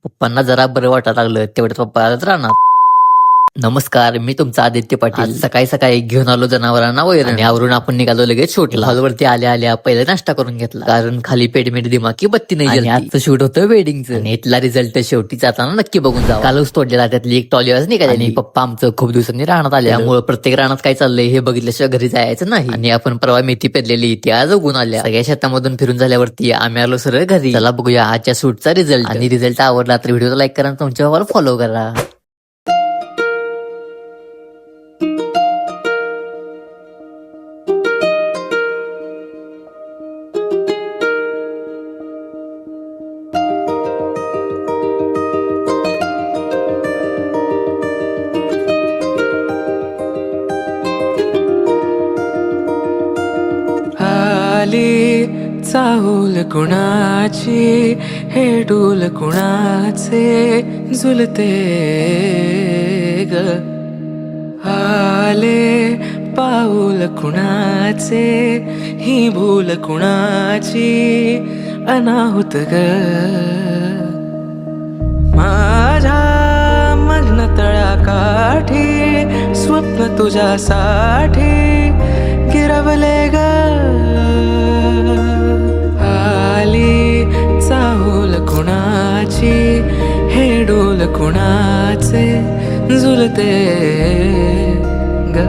पप्पांना जरा बरं वाटायला लागलं तेवढ्यात पप्पा आलाच राहणार. नमस्कार, मी तुमचा आदित्य पाटील. आज सकाळी सकाळी घेऊन आलो जनावरांना वैरण आणि आवरून आपण निघालो लगेच शूटला. हॉलवरती आल्या आल्या पहिले नाश्ता करून घेतला, कारण खाली पेटमेट दिमाग की बत्ती नाही जलती. आजचं शूट होतं वेडिंगचं आणि इथला रिझल्ट शेवटी जाताना नक्की बघून जावा. कालच तोडलेला त्यातली एक टॉलीवरच निघाली आणि पप्पा आमचं खूप दिवसांनी राहण्यात आले, त्यामुळे प्रत्येक रानात काय चाललंय हे बघितल्याशिवाय घरी जायचं नाही. आणि आपण परवा मेथी पेरलेली ती आज उगून आल्या. सगळ्या शेतामधून फिरून झाल्यावरती आम्ही आलो सरळ घरी. चला बघूया आजच्या शूटचा रिझल्ट. आणि रिझल्ट आवडला तर व्हिडिओ लाईक करा, तुमच्या फॉलो करा. आली चाहूल कुणाची, हे डोल कुणाचे झुलते ग. आले पाऊल कुणाचे, ही भूल कुणाची अनाहुत ग. माझ्या मग्न तळाकाठी स्वप्न तुझ्यासाठी गिरवले ग. आली चाहूल कुणाची, हे डोल कुणाचे झुलते ग.